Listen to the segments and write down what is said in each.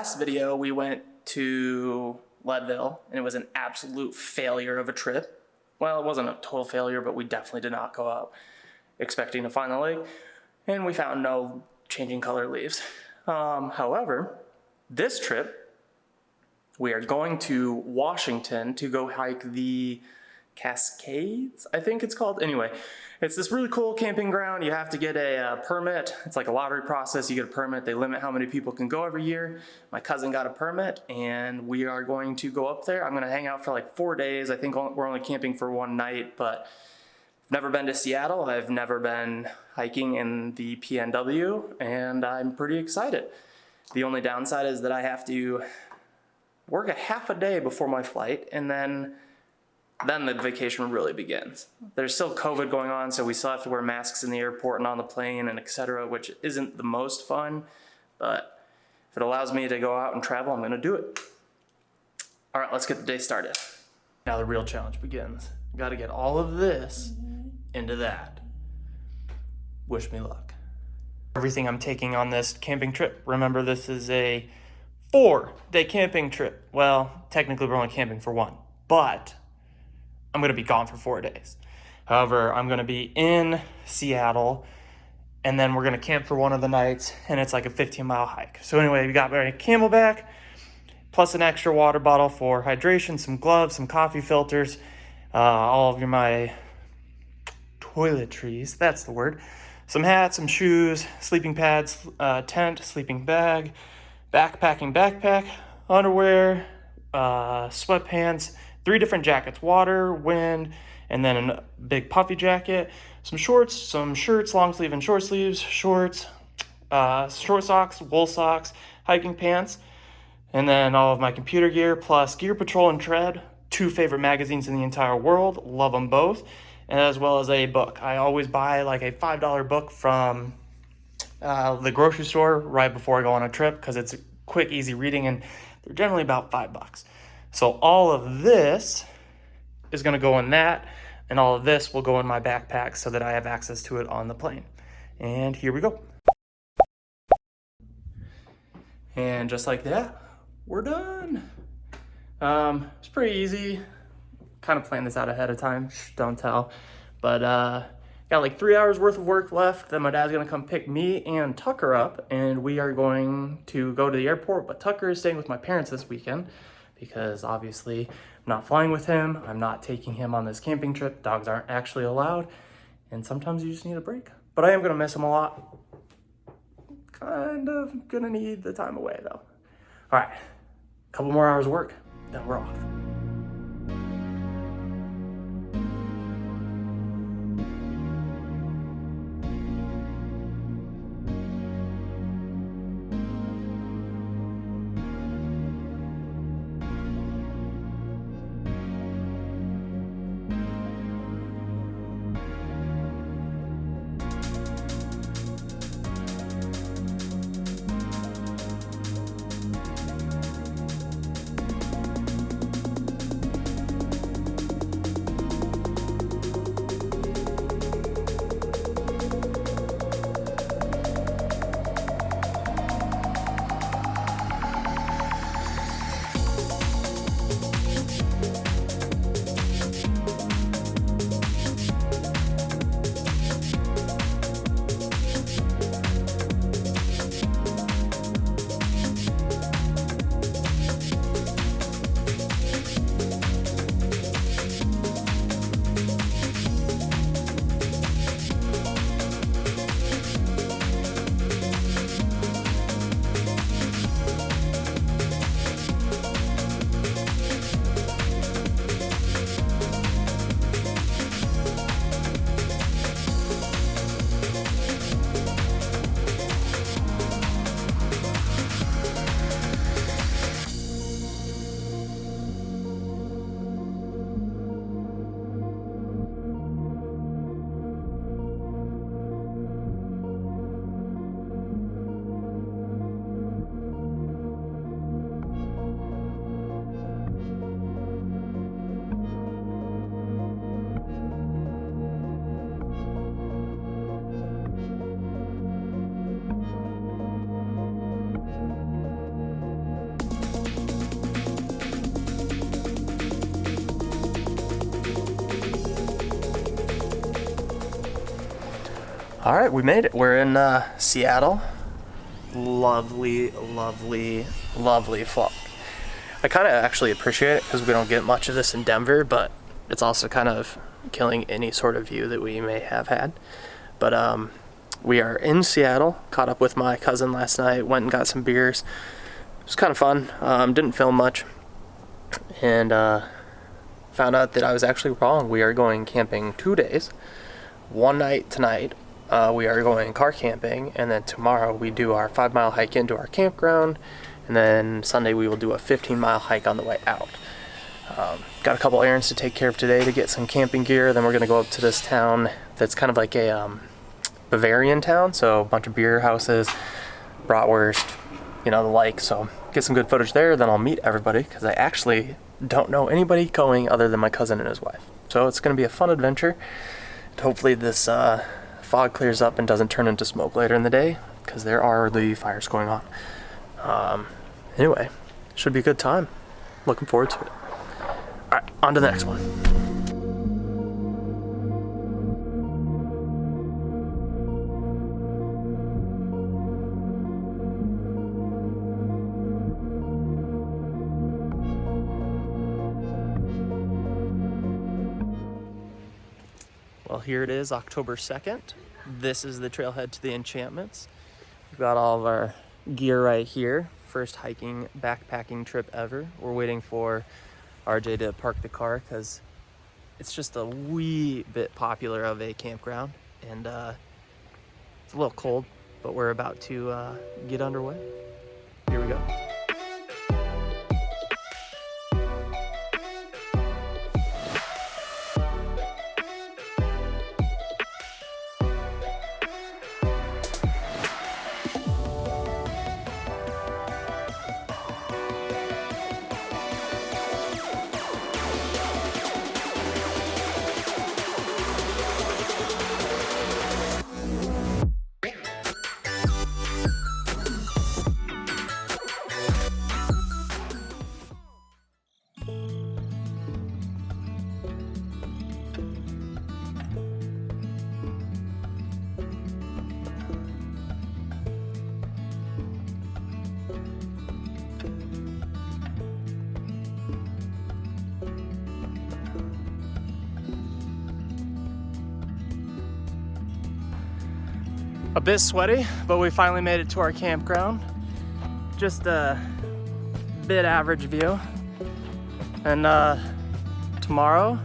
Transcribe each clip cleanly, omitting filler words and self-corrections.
last video, we went to Leadville, and it was an absolute failure of a trip. Well, it wasn't a total failure, but we definitely did not go out expecting to find the lake, and we found no changing color leaves. However, this trip, we are going to Washington to go hike the Cascades, I think it's called. Anyway, it's this really cool camping ground. You have to get a permit. It's like a lottery process. You get a permit. They limit how many people can go every year. My cousin got a permit, and we are going to go up there. I'm going to hang out for like 4 days. I think we're only camping for one night, but I've never been to Seattle. I've never been hiking in the PNW, and I'm pretty excited. The only downside is that I have to work a half a day before my flight, and then the vacation really begins. There's still COVID going on, so we still have to wear masks in the airport and on the plane and etc., which isn't the most fun, but if it allows me to go out and travel, I'm gonna do it. All right, let's get the day started. Now the real challenge begins. Gotta get all of this into that. Wish me luck. Everything I'm taking on this camping trip, remember this is a 4-day camping trip. Well, technically we're only camping for one, but I'm gonna be gone for 4 days. However, I'm gonna be in Seattle, and then we're gonna camp for one of the nights, and it's like a 15-mile hike. So anyway, we got my Camelback, plus an extra water bottle for hydration, some gloves, some coffee filters, all of my toiletries, that's the word, some hats, some shoes, sleeping pads, tent, sleeping bag, backpack, underwear, sweatpants, 3 different jackets, water, wind, and then a big puffy jacket, some shorts, some shirts, long sleeve and short sleeves, shorts, short socks, wool socks, hiking pants, and then all of my computer gear, plus Gear Patrol and Tread, 2 favorite magazines in the entire world, love them both, and as well as a book. I always buy like a $5 book from the grocery store right before I go on a trip because it's quick, easy reading, and they're generally about $5. So all of this is going to go in that, and all of this will go in my backpack so that I have access to it on the plane. And here we go. And just like that, we're done. It's pretty easy. Kind of planned this out ahead of time. Shh, don't tell. But got like 3 hours worth of work left. Then my dad's going to come pick me and Tucker up, and we are going to go to the airport. But Tucker is staying with my parents this weekend, because obviously I'm not flying with him. I'm not taking him on this camping trip. Dogs aren't actually allowed. And sometimes you just need a break. But I am gonna miss him a lot. Kind of gonna need the time away though. All right, a couple more hours of work, then we're off. All right, we made it. We're in Seattle. Lovely, lovely, lovely fall. I kind of actually appreciate it because we don't get much of this in Denver, but it's also kind of killing any sort of view that we may have had. But we are in Seattle, caught up with my cousin last night, went and got some beers. It was kind of fun. Didn't film much, and found out that I was actually wrong. We are going camping 2 days. One night tonight, we are going car camping, and then tomorrow we do our 5-mile hike into our campground, and then Sunday we will do a 15-mile hike on the way out. Got a couple errands to take care of today to get some camping gear. Then we're gonna go up to this town that's kind of like a Bavarian town, so a bunch of beer houses, bratwurst, the like. So get some good footage there. Then I'll meet everybody because I actually don't know anybody going other than my cousin and his wife. So it's gonna be a fun adventure. Hopefully this fog clears up and doesn't turn into smoke later in the day because there are the fires going on. Anyway, should be a good time. Looking forward to it. All right, on to the next one. Well, here it is, October 2nd. This is the trailhead to the Enchantments. We've got all of our gear right here. First hiking, backpacking trip ever. We're waiting for RJ to park the car because it's just a wee bit popular of a campground, and it's a little cold, but we're about to get underway. Here we go. A bit sweaty, but we finally made it to our campground. Just a bit average view. And tomorrow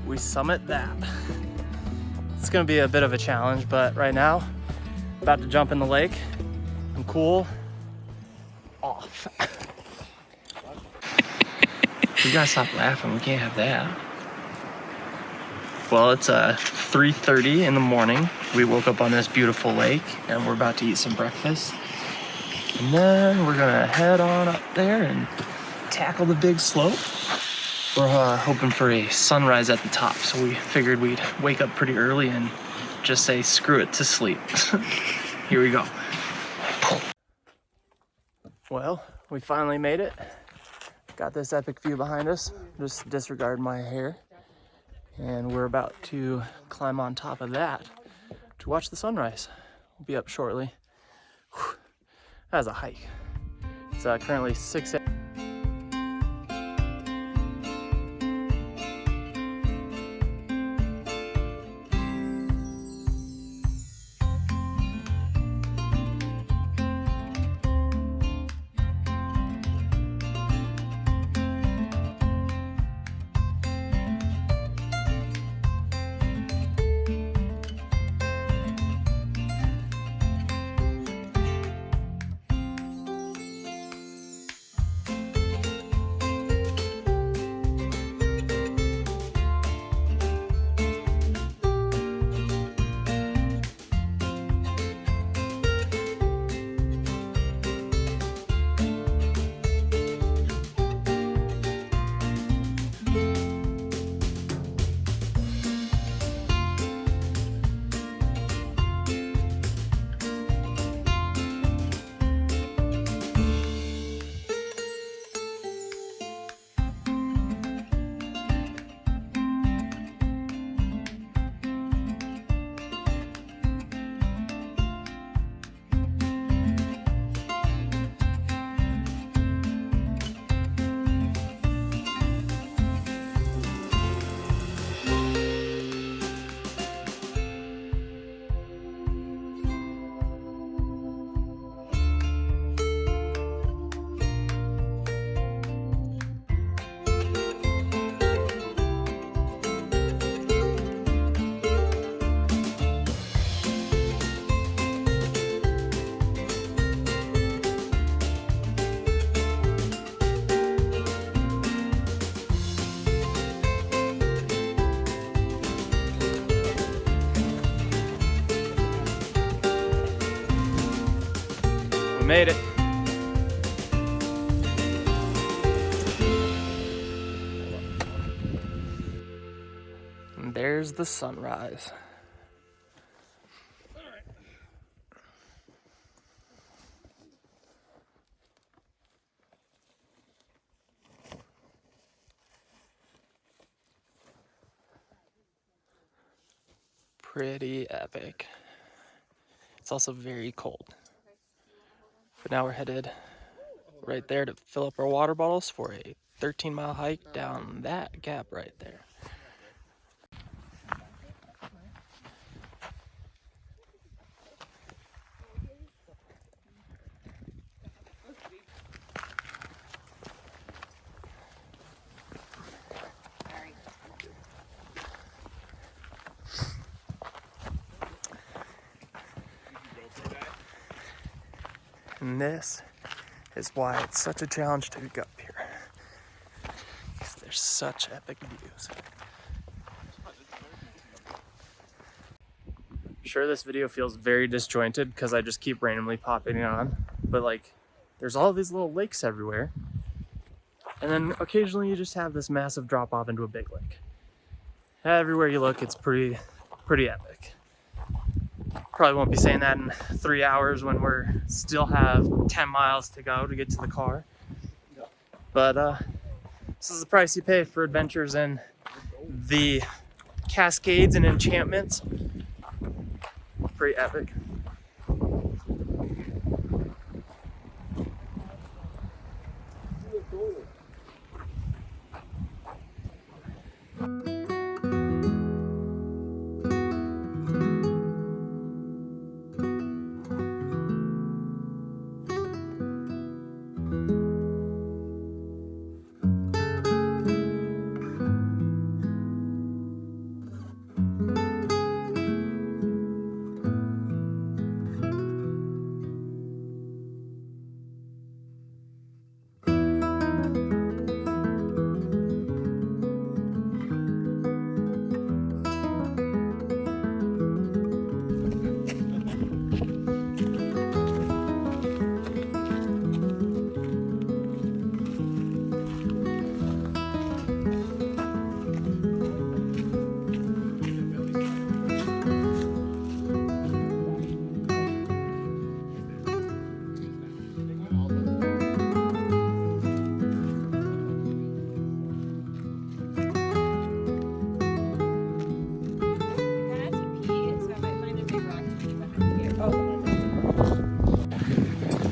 we summit that. It's gonna be a bit of a challenge, but right now, about to jump in the lake and cool off. We gotta stop laughing, we can't have that. Well, it's 3:30 in the morning. We woke up on this beautiful lake and we're about to eat some breakfast. And then we're gonna head on up there and tackle the big slope. We're hoping for a sunrise at the top, so we figured we'd wake up pretty early and just say screw it to sleep. Here we go. Well, we finally made it. Got this epic view behind us. Just disregard my hair. And we're about to climb on top of that to watch the sunrise. We'll be up shortly. Whew. That was a hike. It's currently 6 a.m. made it. And there's the sunrise. Pretty epic. It's also very cold. But now we're headed right there to fill up our water bottles for a 13-mile hike down that gap right there. And this is why it's such a challenge to go up here. Because there's such epic views. Sure, this video feels very disjointed because I just keep randomly popping it on, but like, there's all these little lakes everywhere. And then occasionally you just have this massive drop off into a big lake. Everywhere you look, it's pretty epic. Probably won't be saying that in 3 hours when we're still have 10 miles to go to get to the car. But this is the price you pay for adventures in the Cascades and Enchantments. Pretty epic.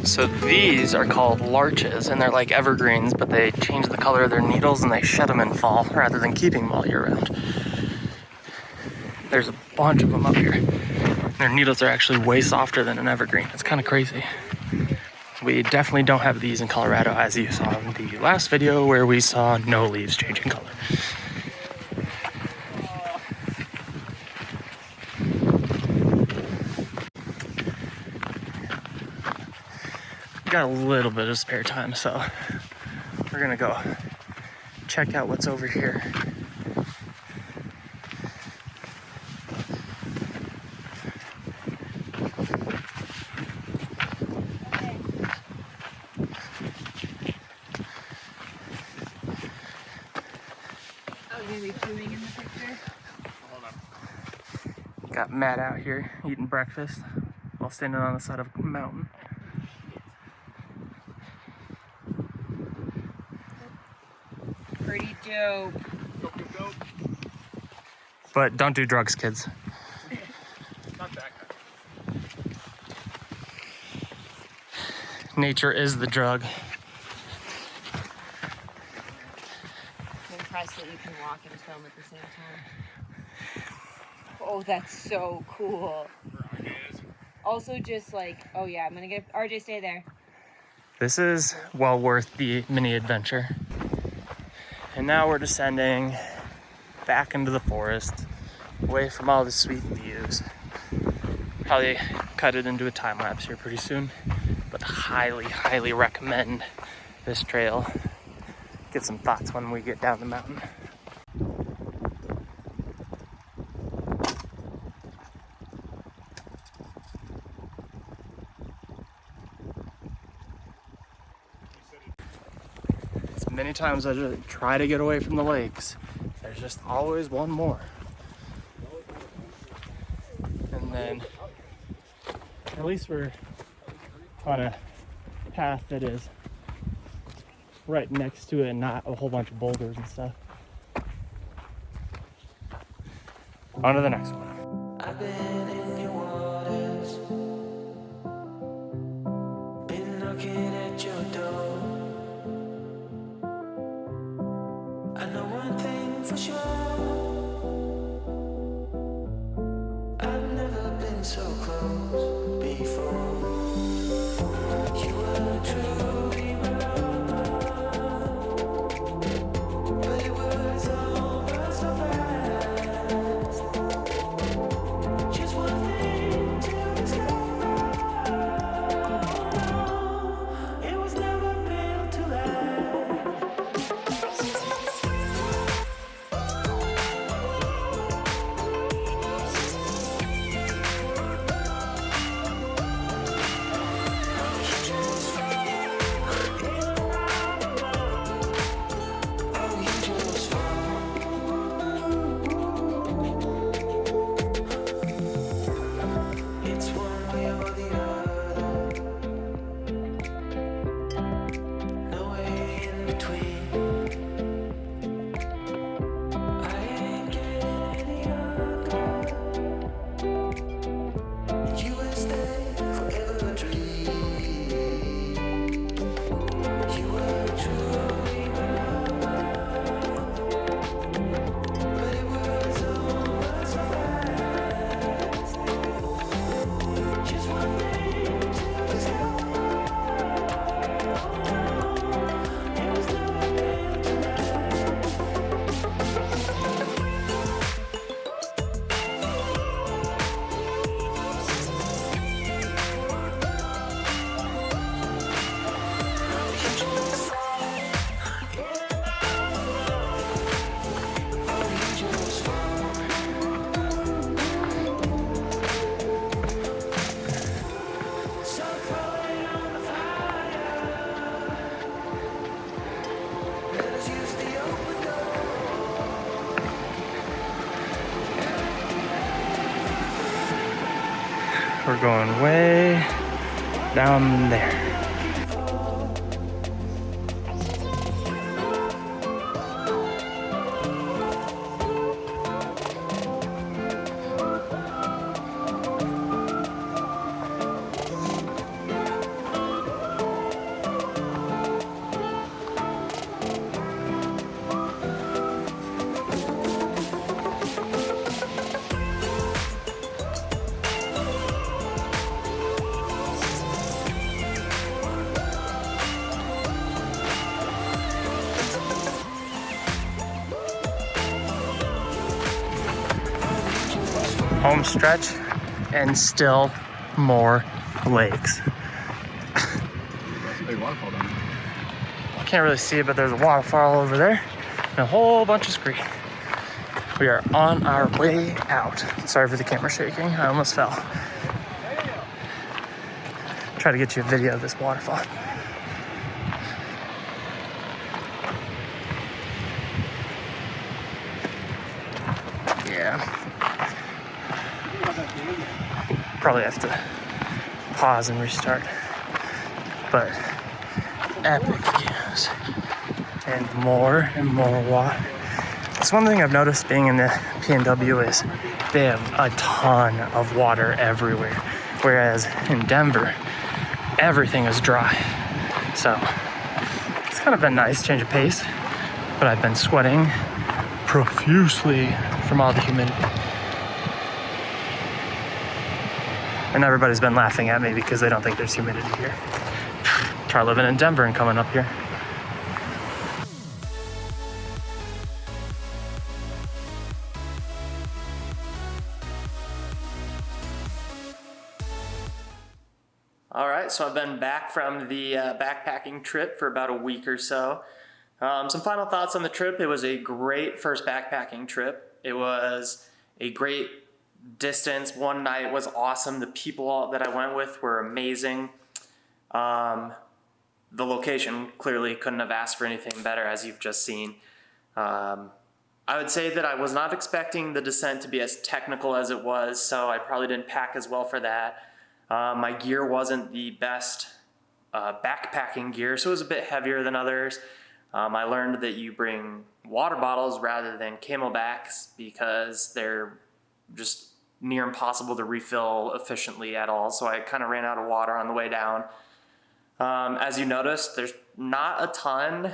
So these are called larches, and they're like evergreens, but they change the color of their needles and they shed them in fall rather than keeping them all year round. There's a bunch of them up here. Their needles are actually way softer than an evergreen. It's kind of crazy. We definitely don't have these in Colorado, as you saw in the last video where we saw no leaves changing color. Got a little bit of spare time, so we're gonna go check out what's over here. Got Matt out here eating breakfast while standing on the side of a mountain. Pretty dope. But don't do drugs, kids. Not that kind. Nature is the drug. I'm impressed that you can walk and film at the same time. Oh, that's so cool. Also, just like, oh yeah, I'm gonna get RJ, stay there. This is well worth the mini adventure. And now we're descending back into the forest, away from all the sweet views. Probably cut it into a time lapse here pretty soon, but highly, highly recommend this trail. Get some thoughts when we get down the mountain. many times I just try to get away from the lakes, there's just always one more. And then at least we're on a path that is right next to it and not a whole bunch of boulders and stuff. On to the next one. I've been in your waters, been knocking at your door. I know one thing for sure, I've never been so close before. You were truly my love, but it was over so fast. Just one thing to discover, it was never built to last. It's one way or the other, no way in between. I ain't getting any younger, and you will stay forever a dream. You were truly my love, but it was over so fast. Just one thing to discover, it was never built to last. So throw it on the fire, let us use the open door. We're going way down there. Home stretch and still more lakes. Big waterfall down there. Can't really see it, but there's a waterfall over there and a whole bunch of scree. We are on our way out. Sorry for the camera shaking. I almost fell. Try to get you a video of this waterfall. Yeah. Probably have to pause and restart. But epic views and more water. That's one thing I've noticed being in the PNW is they have a ton of water everywhere. Whereas in Denver, everything is dry. So it's kind of been nice, change of pace. But I've been sweating profusely from all the humidity. And everybody's been laughing at me because they don't think there's humidity here. Try living in Denver and coming up here. All right, so I've been back from the backpacking trip for about a week or so. Some final thoughts on the trip. It was a great first backpacking trip. It was a great distance. One night was awesome. The people that I went with were amazing. the location clearly couldn't have asked for anything better, as you've just seen. I would say that I was not expecting the descent to be as technical as it was, so I probably didn't pack as well for that. My gear wasn't the best backpacking gear, so it was a bit heavier than others. I learned that you bring water bottles rather than camelbacks because they're just near impossible to refill efficiently at all, so I kind of ran out of water on the way down. As you noticed, there's not a ton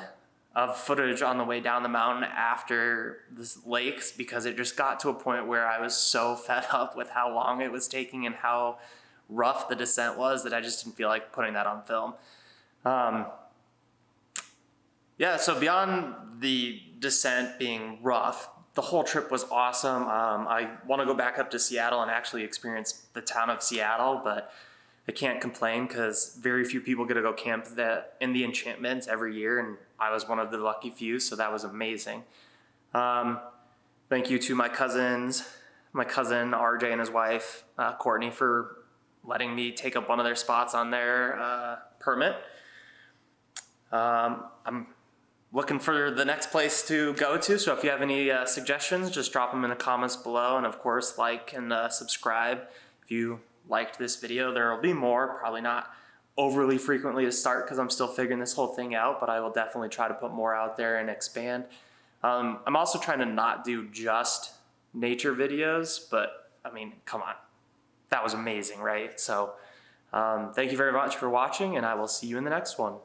of footage on the way down the mountain after the lakes because it just got to a point where I was so fed up with how long it was taking and how rough the descent was that I just didn't feel like putting that on film. Yeah, so beyond the descent being rough, the whole trip was awesome. I want to go back up to Seattle and actually experience the town of Seattle, but I can't complain because very few people get to go camp in the Enchantments every year, and I was one of the lucky few, so that was amazing. Thank you to my cousin RJ and his wife, Courtney, for letting me take up one of their spots on their permit. I'm looking for the next place to go to, so if you have any suggestions, just drop them in the comments below, and of course like and subscribe if you liked this video. There will be more, probably not overly frequently to start because I'm still figuring this whole thing out, but I will definitely try to put more out there and expand. I'm also trying to not do just nature videos, but I mean, come on, that was amazing, right? So thank you very much for watching, and I will see you in the next one.